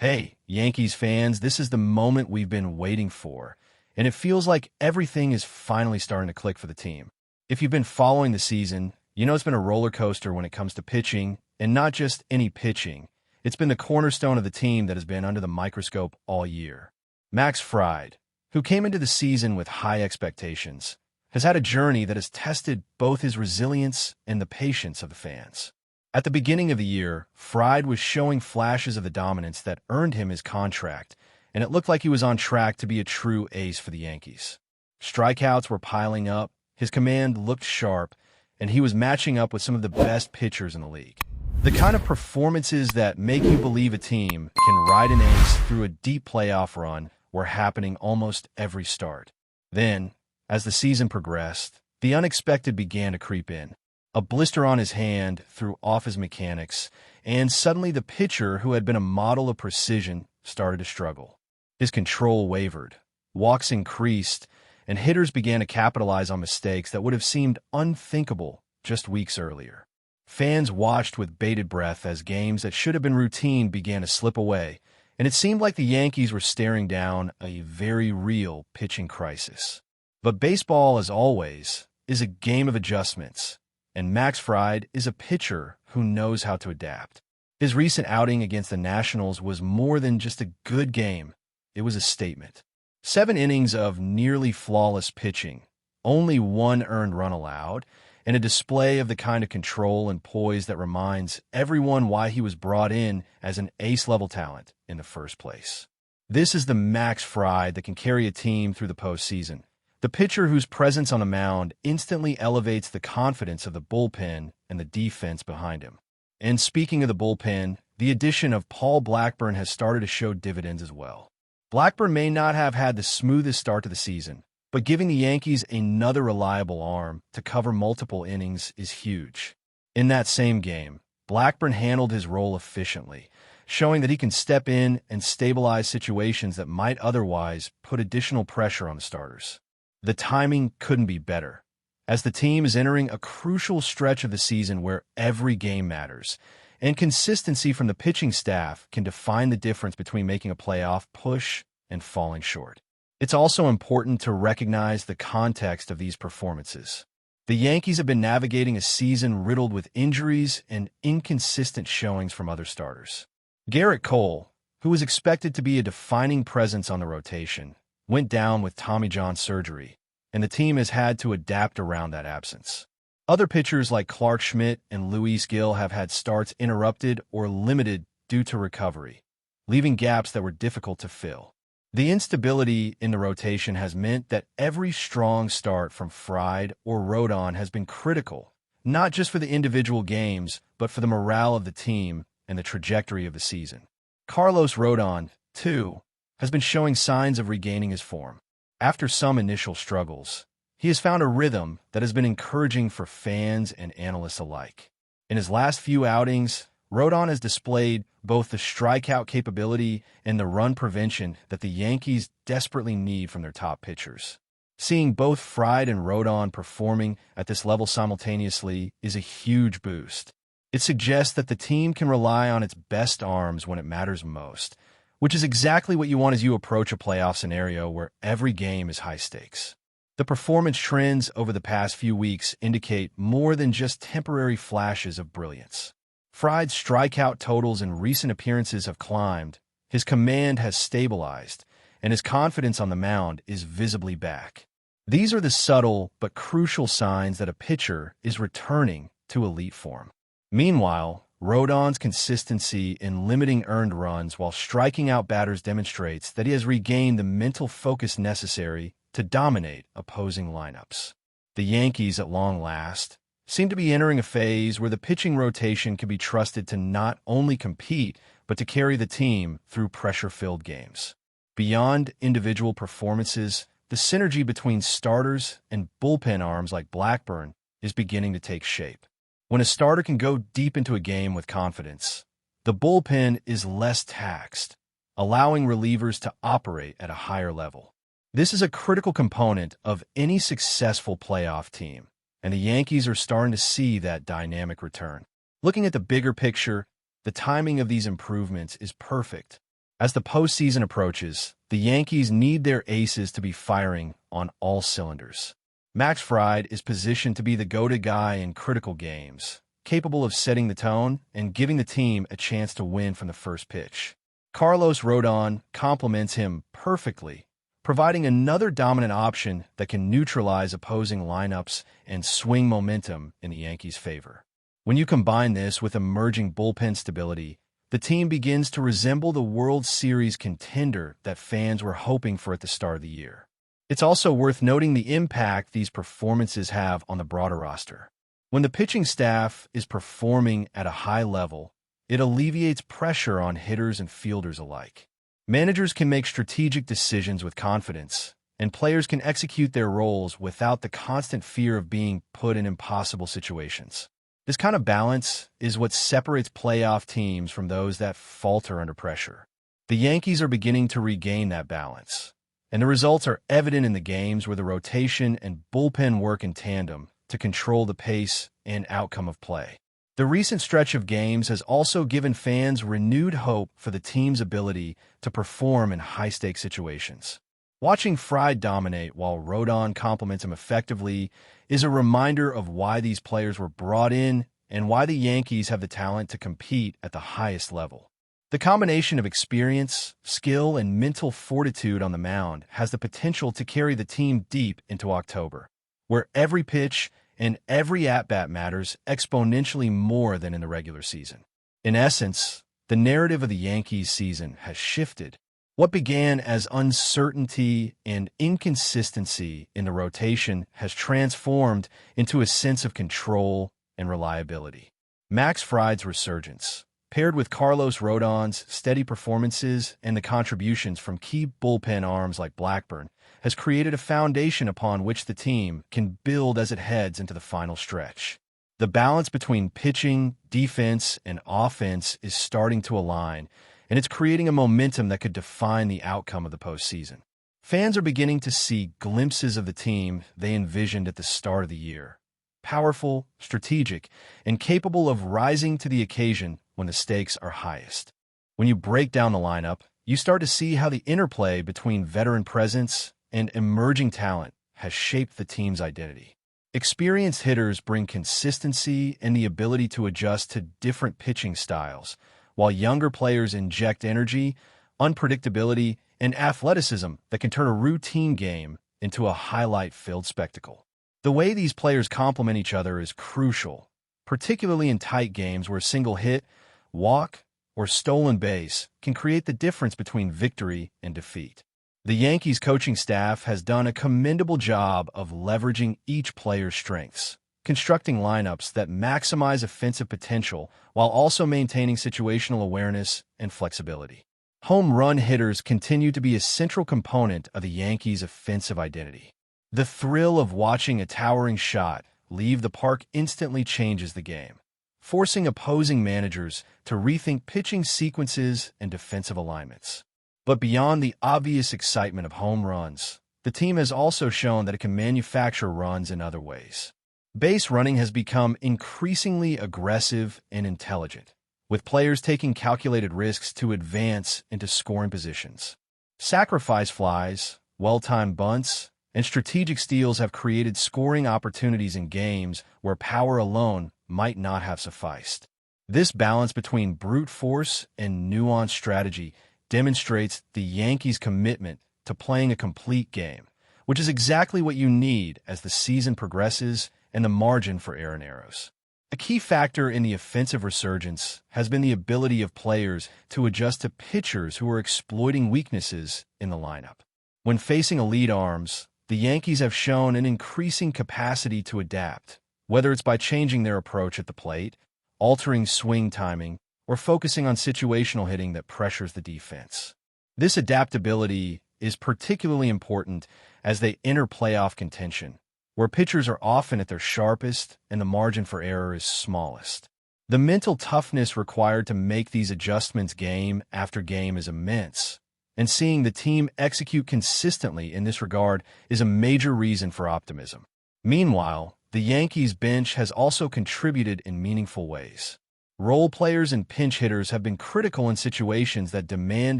Hey, Yankees fans, this is the moment we've been waiting for, and it feels like everything is finally starting to click for the team. If you've been following the season, you know it's been a roller coaster when it comes to pitching, and not just any pitching. It's been the cornerstone of the team that has been under the microscope all year. Max Fried, who came into the season with high expectations, has had a journey that has tested both his resilience and the patience of the fans. At the beginning of the year, Fried was showing flashes of the dominance that earned him his contract, and it looked like he was on track to be a true ace for the Yankees. Strikeouts were piling up, his command looked sharp, and he was matching up with some of the best pitchers in the league. The kind of performances that make you believe a team can ride an ace through a deep playoff run were happening almost every start. Then, as the season progressed, the unexpected began to creep in. A blister on his hand threw off his mechanics, and suddenly the pitcher, who had been a model of precision, started to struggle. His control wavered, walks increased, and hitters began to capitalize on mistakes that would have seemed unthinkable just weeks earlier. Fans watched with bated breath as games that should have been routine began to slip away, and it seemed like the Yankees were staring down a very real pitching crisis. But baseball, as always, is a game of adjustments, and Max Fried is a pitcher who knows how to adapt. His recent outing against the Nationals was more than just a good game. It was a statement. 7 innings of nearly flawless pitching, only 1 earned run allowed, and a display of the kind of control and poise that reminds everyone why he was brought in as an ace-level talent in the first place. This is the Max Fried that can carry a team through the postseason. The pitcher whose presence on the mound instantly elevates the confidence of the bullpen and the defense behind him. And speaking of the bullpen, the addition of Paul Blackburn has started to show dividends as well. Blackburn may not have had the smoothest start to the season, but giving the Yankees another reliable arm to cover multiple innings is huge. In that same game, Blackburn handled his role efficiently, showing that he can step in and stabilize situations that might otherwise put additional pressure on the starters. The timing couldn't be better, as the team is entering a crucial stretch of the season where every game matters, and consistency from the pitching staff can define the difference between making a playoff push and falling short. It's also important to recognize the context of these performances. The Yankees have been navigating a season riddled with injuries and inconsistent showings from other starters. Garrett Cole, who was expected to be a defining presence on the rotation, went down with Tommy John surgery, and the team has had to adapt around that absence. Other pitchers like Clark Schmidt and Luis Gil have had starts interrupted or limited due to recovery, leaving gaps that were difficult to fill. The instability in the rotation has meant that every strong start from Fried or Rodon has been critical, not just for the individual games, but for the morale of the team and the trajectory of the season. Carlos Rodon, too, has been showing signs of regaining his form. After some initial struggles, he has found a rhythm that has been encouraging for fans and analysts alike. In his last few outings, Rodon has displayed both the strikeout capability and the run prevention that the Yankees desperately need from their top pitchers. Seeing both Fried and Rodon performing at this level simultaneously is a huge boost. It suggests that the team can rely on its best arms when it matters most, which is exactly what you want as you approach a playoff scenario where every game is high stakes. The performance trends over the past few weeks indicate more than just temporary flashes of brilliance. Fried's strikeout totals in recent appearances have climbed, his command has stabilized, and his confidence on the mound is visibly back. These are the subtle but crucial signs that a pitcher is returning to elite form. Meanwhile, Rodon's consistency in limiting earned runs while striking out batters demonstrates that he has regained the mental focus necessary to dominate opposing lineups. The Yankees, at long last, seem to be entering a phase where the pitching rotation can be trusted to not only compete, but to carry the team through pressure-filled games. Beyond individual performances, the synergy between starters and bullpen arms like Blackburn is beginning to take shape. When a starter can go deep into a game with confidence, the bullpen is less taxed, allowing relievers to operate at a higher level. This is a critical component of any successful playoff team, and the Yankees are starting to see that dynamic return. Looking at the bigger picture, the timing of these improvements is perfect. As the postseason approaches, the Yankees need their aces to be firing on all cylinders. Max Fried is positioned to be the go-to guy in critical games, capable of setting the tone and giving the team a chance to win from the first pitch. Carlos Rodon complements him perfectly, providing another dominant option that can neutralize opposing lineups and swing momentum in the Yankees' favor. When you combine this with emerging bullpen stability, the team begins to resemble the World Series contender that fans were hoping for at the start of the year. It's also worth noting the impact these performances have on the broader roster. When the pitching staff is performing at a high level, it alleviates pressure on hitters and fielders alike. Managers can make strategic decisions with confidence, and players can execute their roles without the constant fear of being put in impossible situations. This kind of balance is what separates playoff teams from those that falter under pressure. The Yankees are beginning to regain that balance, and the results are evident in the games where the rotation and bullpen work in tandem to control the pace and outcome of play. The recent stretch of games has also given fans renewed hope for the team's ability to perform in high-stakes situations. Watching Fried dominate while Rodon complements him effectively is a reminder of why these players were brought in and why the Yankees have the talent to compete at the highest level. The combination of experience, skill, and mental fortitude on the mound has the potential to carry the team deep into October, where every pitch and every at-bat matters exponentially more than in the regular season. In essence, the narrative of the Yankees season has shifted. What began as uncertainty and inconsistency in the rotation has transformed into a sense of control and reliability. Max Fried's resurgence, paired with Carlos Rodon's steady performances and the contributions from key bullpen arms like Blackburn, has created a foundation upon which the team can build as it heads into the final stretch. The balance between pitching, defense, and offense is starting to align, and it's creating a momentum that could define the outcome of the postseason. Fans are beginning to see glimpses of the team they envisioned at the start of the year. Powerful, strategic, and capable of rising to the occasion when the stakes are highest. When you break down the lineup, you start to see how the interplay between veteran presence and emerging talent has shaped the team's identity. Experienced hitters bring consistency and the ability to adjust to different pitching styles, while younger players inject energy, unpredictability, and athleticism that can turn a routine game into a highlight-filled spectacle. The way these players complement each other is crucial, particularly in tight games where a single hit, walk, or stolen base can create the difference between victory and defeat. The Yankees coaching staff has done a commendable job of leveraging each player's strengths, constructing lineups that maximize offensive potential while also maintaining situational awareness and flexibility. Home run hitters continue to be a central component of the Yankees' offensive identity. The thrill of watching a towering shot leave the park instantly changes the game, forcing opposing managers to rethink pitching sequences and defensive alignments. But beyond the obvious excitement of home runs, the team has also shown that it can manufacture runs in other ways. Base running has become increasingly aggressive and intelligent, with players taking calculated risks to advance into scoring positions. Sacrifice flies, well-timed bunts, and strategic steals have created scoring opportunities in games where power alone might not have sufficed. This balance between brute force and nuanced strategy demonstrates the Yankees' commitment to playing a complete game, which is exactly what you need as the season progresses and the margin for error narrows. A key factor in the offensive resurgence has been the ability of players to adjust to pitchers who are exploiting weaknesses in the lineup. When facing elite arms, the Yankees have shown an increasing capacity to adapt, whether it's by changing their approach at the plate, altering swing timing, or focusing on situational hitting that pressures the defense. This adaptability is particularly important as they enter playoff contention, where pitchers are often at their sharpest and the margin for error is smallest. The mental toughness required to make these adjustments game after game is immense, and seeing the team execute consistently in this regard is a major reason for optimism. Meanwhile, the Yankees bench has also contributed in meaningful ways. Role players and pinch hitters have been critical in situations that demand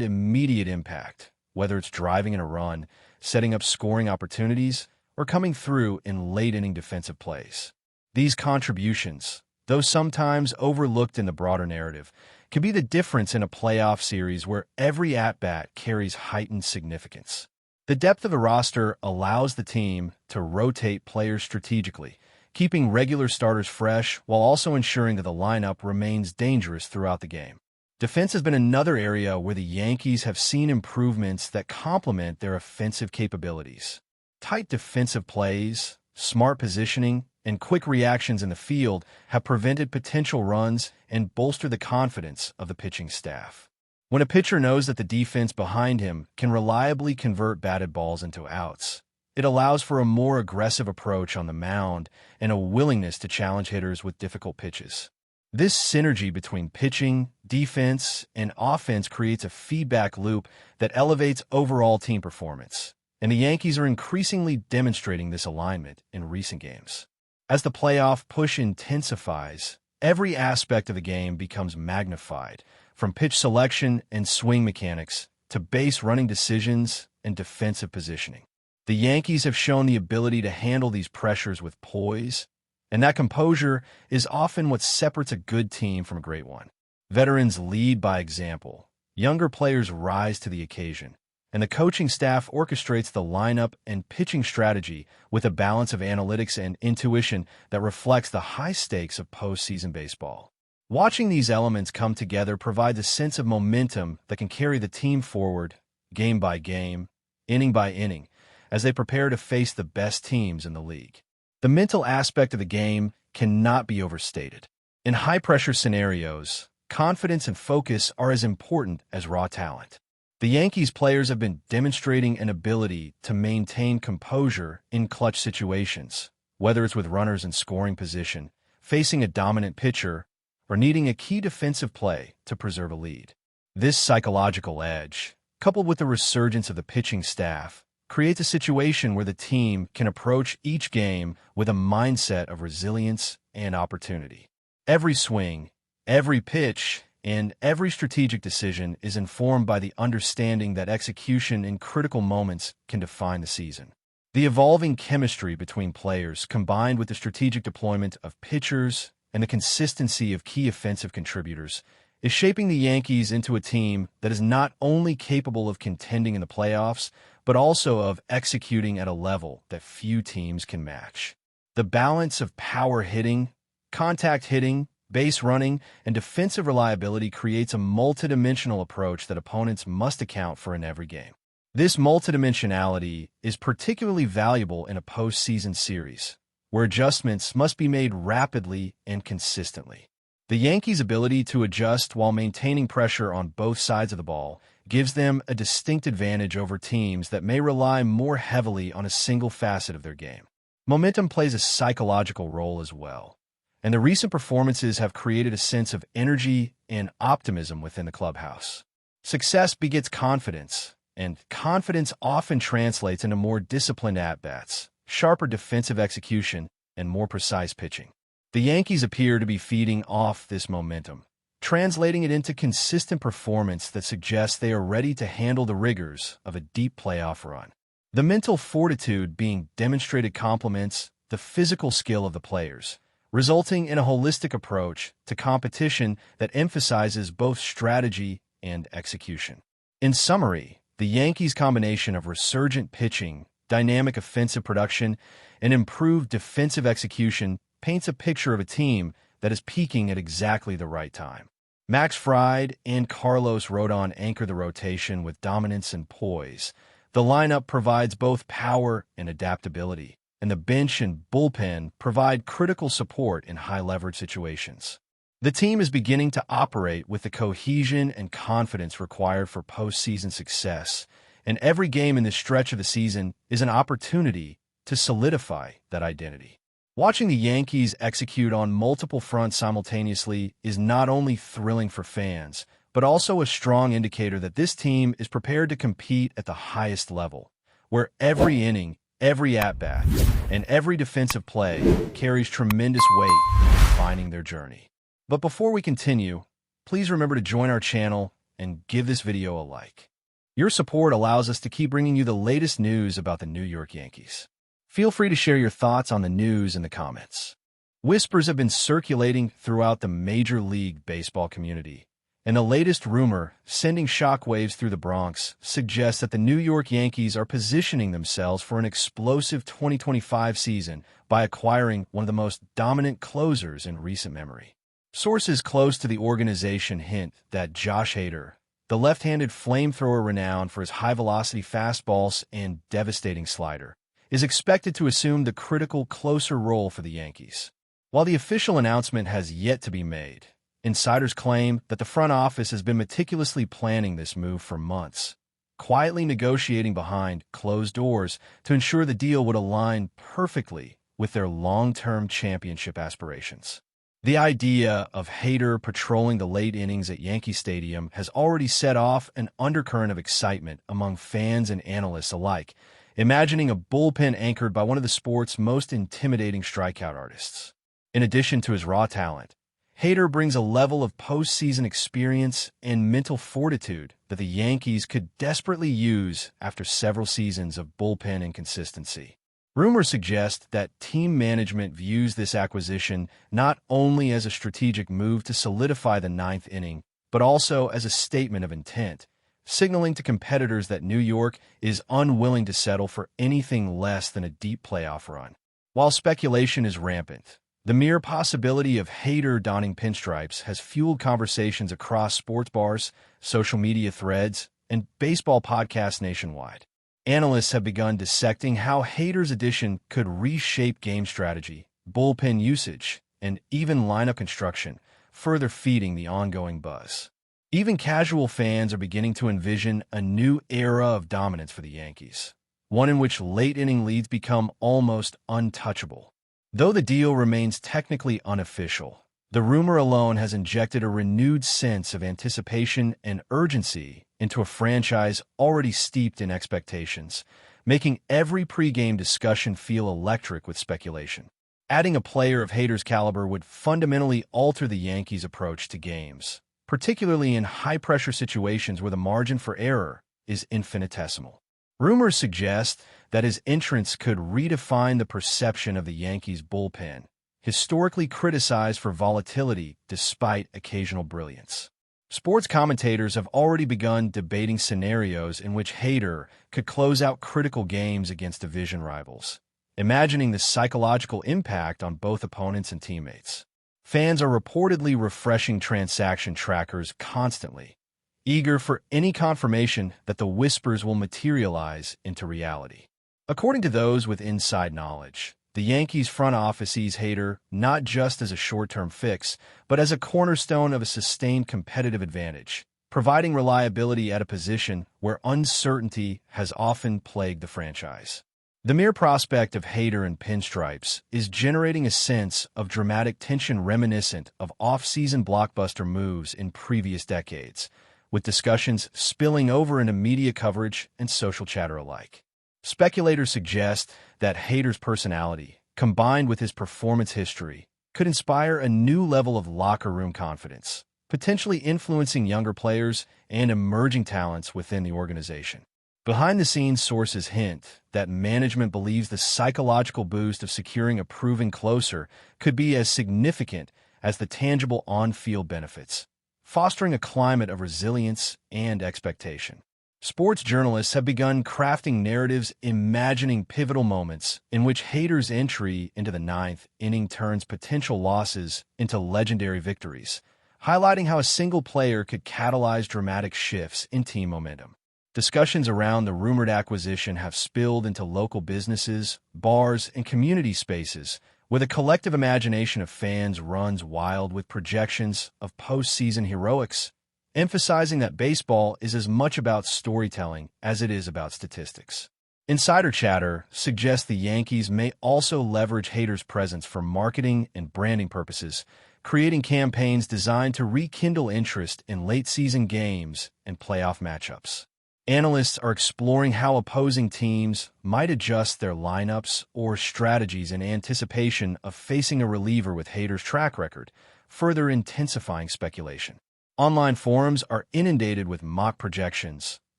immediate impact, whether it's driving in a run, setting up scoring opportunities, or coming through in late-inning defensive plays. These contributions, though sometimes overlooked in the broader narrative, can be the difference in a playoff series where every at-bat carries heightened significance. The depth of the roster allows the team to rotate players strategically, keeping regular starters fresh while also ensuring that the lineup remains dangerous throughout the game. Defense has been another area where the Yankees have seen improvements that complement their offensive capabilities. Tight defensive plays, smart positioning, and quick reactions in the field have prevented potential runs and bolstered the confidence of the pitching staff. When a pitcher knows that the defense behind him can reliably convert batted balls into outs, it allows for a more aggressive approach on the mound and a willingness to challenge hitters with difficult pitches. This synergy between pitching, defense, and offense creates a feedback loop that elevates overall team performance, and the Yankees are increasingly demonstrating this alignment in recent games. As the playoff push intensifies, every aspect of the game becomes magnified, from pitch selection and swing mechanics to base running decisions and defensive positioning. The Yankees have shown the ability to handle these pressures with poise, and that composure is often what separates a good team from a great one. Veterans lead by example, younger players rise to the occasion, and the coaching staff orchestrates the lineup and pitching strategy with a balance of analytics and intuition that reflects the high stakes of postseason baseball. Watching these elements come together provides a sense of momentum that can carry the team forward, game by game, inning by inning, as they prepare to face the best teams in the league. The mental aspect of the game cannot be overstated. In high-pressure scenarios, confidence and focus are as important as raw talent. The Yankees players have been demonstrating an ability to maintain composure in clutch situations, whether it's with runners in scoring position, facing a dominant pitcher, or needing a key defensive play to preserve a lead. This psychological edge, coupled with the resurgence of the pitching staff, creates a situation where the team can approach each game with a mindset of resilience and opportunity. Every swing, every pitch, and every strategic decision is informed by the understanding that execution in critical moments can define the season. The evolving chemistry between players, combined with the strategic deployment of pitchers and the consistency of key offensive contributors, is shaping the Yankees into a team that is not only capable of contending in the playoffs, but also of executing at a level that few teams can match. The balance of power hitting, contact hitting, base running, and defensive reliability creates a multidimensional approach that opponents must account for in every game. This multidimensionality is particularly valuable in a postseason series, where adjustments must be made rapidly and consistently. The Yankees' ability to adjust while maintaining pressure on both sides of the ball gives them a distinct advantage over teams that may rely more heavily on a single facet of their game. Momentum plays a psychological role as well, and the recent performances have created a sense of energy and optimism within the clubhouse. Success begets confidence, and confidence often translates into more disciplined at-bats, sharper defensive execution, and more precise pitching. The Yankees appear to be feeding off this momentum, translating it into consistent performance that suggests they are ready to handle the rigors of a deep playoff run. The mental fortitude being demonstrated complements the physical skill of the players, resulting in a holistic approach to competition that emphasizes both strategy and execution. In summary, the Yankees' combination of resurgent pitching, dynamic offensive production, and improved defensive execution paints a picture of a team that is peaking at exactly the right time. Max Fried and Carlos Rodon anchor the rotation with dominance and poise. The lineup provides both power and adaptability, and the bench and bullpen provide critical support in high-leverage situations. The team is beginning to operate with the cohesion and confidence required for postseason success, and every game in this stretch of the season is an opportunity to solidify that identity. Watching the Yankees execute on multiple fronts simultaneously is not only thrilling for fans, but also a strong indicator that this team is prepared to compete at the highest level, where every inning, every at-bat, and every defensive play carries tremendous weight in defining their journey. But before we continue, please remember to join our channel and give this video a like. Your support allows us to keep bringing you the latest news about the New York Yankees. Feel free to share your thoughts on the news in the comments. Whispers have been circulating throughout the Major League Baseball community, and the latest rumor, sending shockwaves through the Bronx, suggests that the New York Yankees are positioning themselves for an explosive 2025 season by acquiring one of the most dominant closers in recent memory. Sources close to the organization hint that Josh Hader, the left-handed flamethrower renowned for his high-velocity fastballs and devastating slider, is expected to assume the critical closer role for the Yankees. While the official announcement has yet to be made, insiders claim that the front office has been meticulously planning this move for months, quietly negotiating behind closed doors to ensure the deal would align perfectly with their long-term championship aspirations. The idea of Hader patrolling the late innings at Yankee Stadium has already set off an undercurrent of excitement among fans and analysts alike, imagining a bullpen anchored by one of the sport's most intimidating strikeout artists. In addition to his raw talent, Hader brings a level of postseason experience and mental fortitude that the Yankees could desperately use after several seasons of bullpen inconsistency. Rumors suggest that team management views this acquisition not only as a strategic move to solidify the ninth inning, but also as a statement of intent, signaling to competitors that New York is unwilling to settle for anything less than a deep playoff run. While speculation is rampant, the mere possibility of Hader donning pinstripes has fueled conversations across sports bars, social media threads, and baseball podcasts nationwide. Analysts have begun dissecting how Hader's addition could reshape game strategy, bullpen usage, and even lineup construction, further feeding the ongoing buzz. Even casual fans are beginning to envision a new era of dominance for the Yankees, one in which late-inning leads become almost untouchable. Though the deal remains technically unofficial, the rumor alone has injected a renewed sense of anticipation and urgency into a franchise already steeped in expectations, making every pregame discussion feel electric with speculation. Adding a player of Hader's caliber would fundamentally alter the Yankees' approach to games, particularly in high-pressure situations where the margin for error is infinitesimal. Rumors suggest that his entrance could redefine the perception of the Yankees' bullpen, historically criticized for volatility despite occasional brilliance. Sports commentators have already begun debating scenarios in which Hader could close out critical games against division rivals, imagining the psychological impact on both opponents and teammates. Fans are reportedly refreshing transaction trackers constantly, eager for any confirmation that the whispers will materialize into reality. According to those with inside knowledge, the Yankees front office sees Hader not just as a short-term fix, but as a cornerstone of a sustained competitive advantage, providing reliability at a position where uncertainty has often plagued the franchise. The mere prospect of Hader in pinstripes is generating a sense of dramatic tension reminiscent of off-season blockbuster moves in previous decades, with discussions spilling over into media coverage and social chatter alike. Speculators suggest that Hader's personality, combined with his performance history, could inspire a new level of locker room confidence, potentially influencing younger players and emerging talents within the organization. Behind-the-scenes sources hint that management believes the psychological boost of securing a proven closer could be as significant as the tangible on-field benefits, fostering a climate of resilience and expectation. Sports journalists have begun crafting narratives imagining pivotal moments in which Hader's entry into the ninth inning turns potential losses into legendary victories, highlighting how a single player could catalyze dramatic shifts in team momentum. Discussions around the rumored acquisition have spilled into local businesses, bars, and community spaces, where the collective imagination of fans runs wild with projections of postseason heroics, emphasizing that baseball is as much about storytelling as it is about statistics. Insider chatter suggests the Yankees may also leverage Hader's presence for marketing and branding purposes, creating campaigns designed to rekindle interest in late-season games and playoff matchups. Analysts are exploring how opposing teams might adjust their lineups or strategies in anticipation of facing a reliever with Hader's track record, further intensifying speculation. Online forums are inundated with mock projections,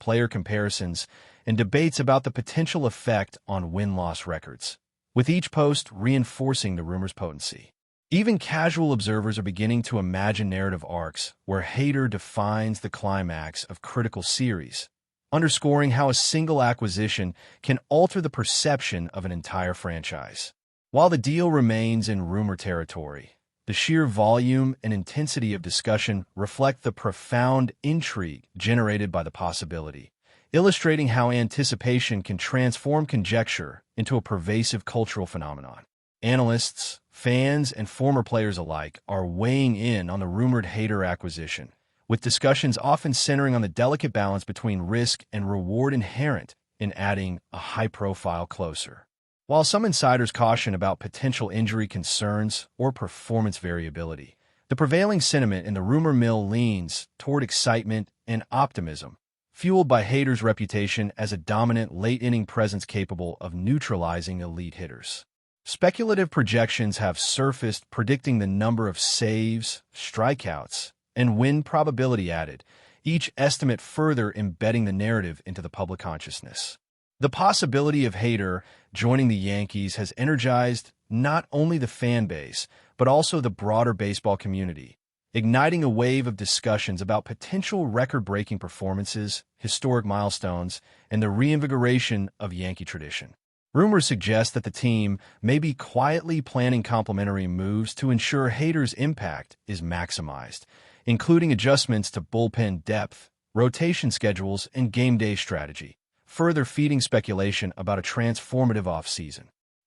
player comparisons, and debates about the potential effect on win-loss records, with each post reinforcing the rumor's potency. Even casual observers are beginning to imagine narrative arcs where Hader defines the climax of critical series, underscoring how a single acquisition can alter the perception of an entire franchise. While the deal remains in rumor territory, the sheer volume and intensity of discussion reflect the profound intrigue generated by the possibility, illustrating how anticipation can transform conjecture into a pervasive cultural phenomenon. Analysts, fans, and former players alike are weighing in on the rumored Hader acquisition, with discussions often centering on the delicate balance between risk and reward inherent in adding a high-profile closer. While some insiders caution about potential injury concerns or performance variability, the prevailing sentiment in the rumor mill leans toward excitement and optimism, fueled by Hader's reputation as a dominant late-inning presence capable of neutralizing elite hitters. Speculative projections have surfaced predicting the number of saves, strikeouts, and win probability added, each estimate further embedding the narrative into the public consciousness. The possibility of Hader joining the Yankees has energized not only the fan base, but also the broader baseball community, igniting a wave of discussions about potential record-breaking performances, historic milestones, and the reinvigoration of Yankee tradition. Rumors suggest that the team may be quietly planning complementary moves to ensure Hader's impact is maximized, including adjustments to bullpen depth, rotation schedules, and game day strategy, further feeding speculation about a transformative offseason.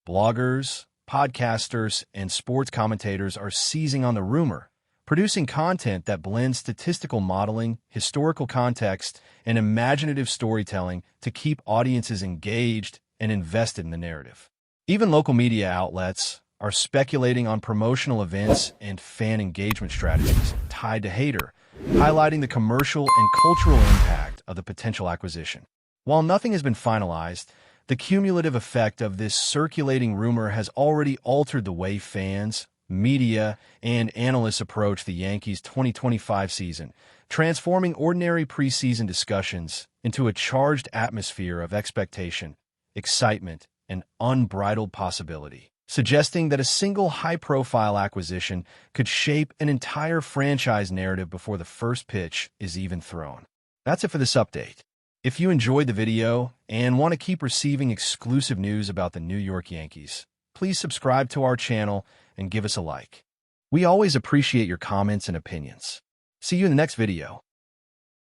Bloggers, podcasters, and sports commentators are seizing on the rumor, producing content that blends statistical modeling, historical context, and imaginative storytelling to keep audiences engaged and invested in the narrative. Even local media outlets are speculating on promotional events and fan engagement strategies tied to Hader, highlighting the commercial and cultural impact of the potential acquisition. While nothing has been finalized, the cumulative effect of this circulating rumor has already altered the way fans, media, and analysts approach the Yankees' 2025 season, transforming ordinary preseason discussions into a charged atmosphere of expectation, excitement, and unbridled possibility, suggesting that a single high-profile acquisition could shape an entire franchise narrative before the first pitch is even thrown. That's it for this update. If you enjoyed the video and want to keep receiving exclusive news about the New York Yankees, please subscribe to our channel and give us a like. We always appreciate your comments and opinions. See you in the next video.